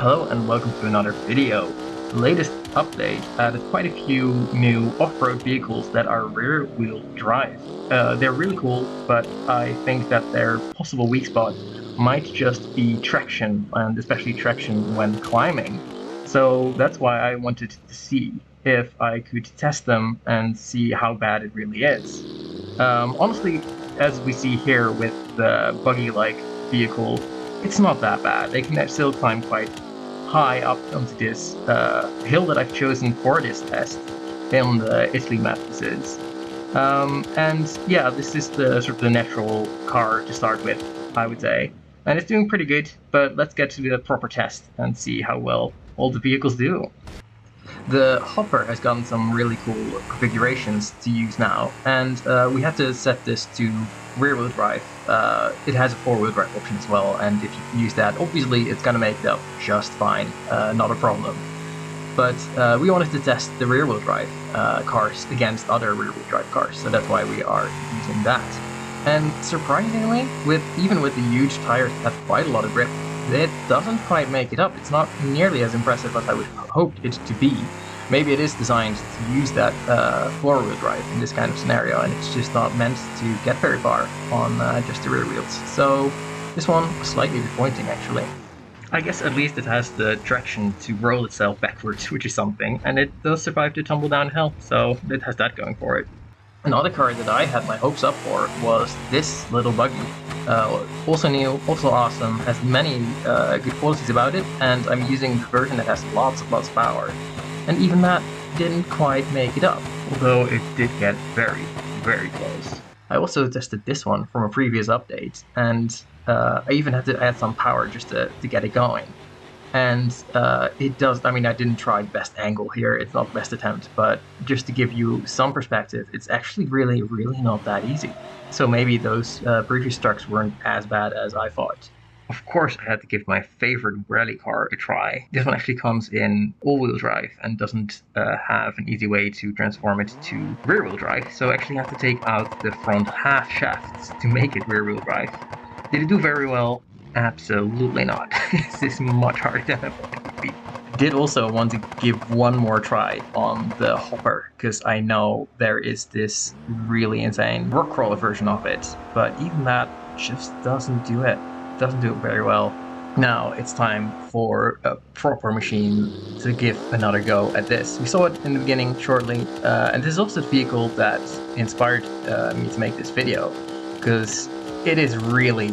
Hello and welcome to another video. The latest update added quite a few new off-road vehicles that are rear-wheel drive. They're really cool, but I think that their possible weak spot might just be traction, and especially traction when climbing. So that's why I wanted to see if I could test them and see how bad it really is. Honestly, as we see here with the buggy-like vehicle, it's not that bad. They can still climb quite high up onto this hill that I've chosen for this test in the Italy map this is. And yeah, this is the sort of the natural car to start with, I would say. And it's doing pretty good, but let's get to the proper test and see how well all the vehicles do. The hopper has gotten some really cool configurations to use now, and we have to set this to rear-wheel drive. It has a four-wheel drive option as well, and if you use that, obviously it's gonna make it up just fine, not a problem. But we wanted to test the rear-wheel drive cars against other rear-wheel drive cars, so that's why we are using that. And surprisingly, even with the huge tires that have quite a lot of grip, it doesn't quite make it up. It's not nearly as impressive as I would have hoped it to be. Maybe it is designed to use that four-wheel drive in this kind of scenario, and it's just not meant to get very far on just the rear wheels. So this one was slightly disappointing, actually. I guess at least it has the traction to roll itself backwards, which is something, and it does survive the tumble downhill, so it has that going for it. Another car that I had my hopes up for was this little buggy. Also new, also awesome, has many good qualities about it, and I'm using the version that has lots of power. And even that didn't quite make it up, although it did get very, very close. I also tested this one from a previous update, and I even had to add some power just to get it going. And it does, I mean, I didn't try best angle here, it's not best attempt, but just to give you some perspective, it's actually really not that easy. So maybe those previous trucks weren't as bad as I thought. Of course, I had to give my favorite rally car a try. This one actually comes in all-wheel drive and doesn't have an easy way to transform it to rear-wheel drive, so I actually have to take out the front half shafts to make it rear-wheel drive. Did it do very well? Absolutely not. This is much harder than I thought it would be. I did also want to give one more try on the hopper, because I know there is this really insane rock crawler version of it, but even that just doesn't do it. Doesn't do it very well. Now it's time for a proper machine to give another go at this. We saw it in the beginning shortly, and this is also the vehicle that inspired me to make this video, because it is really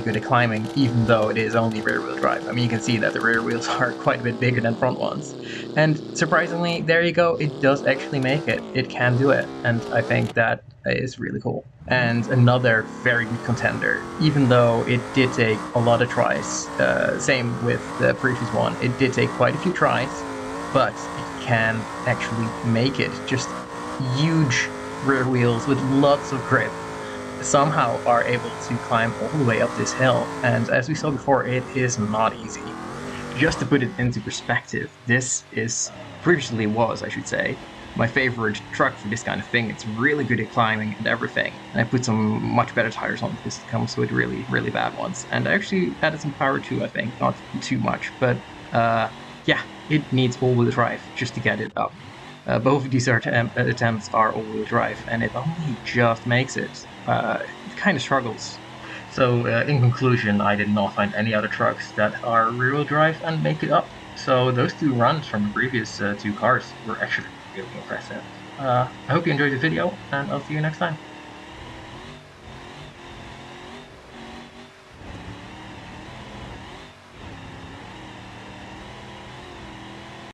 good at climbing, even though it is only rear-wheel drive. I mean, you can see that the rear wheels are quite a bit bigger than front ones. And surprisingly, there you go, it does actually make it. It can do it, and I think that is really cool. And another very good contender, even though it did take a lot of tries, same with the previous one, it did take quite a few tries, but it can actually make it. Just huge rear wheels with lots of grip somehow are able to climb all the way up this hill, and as we saw before, it is not easy. Just to put it into perspective, this previously was, I should say, my favorite truck for this kind of thing. It's really good at climbing and everything, and I put some much better tires on this. It comes with really bad ones, and I actually added some power too, I think, not too much, but yeah, it needs all-wheel drive just to get it up. Both of these attempts are all-wheel drive, and it only just makes it. It kind of struggles. So in conclusion, I did not find any other trucks that are rear-wheel drive and make it up. So those two runs from the previous two cars were actually really impressive. I hope you enjoyed the video, and I'll see you next time.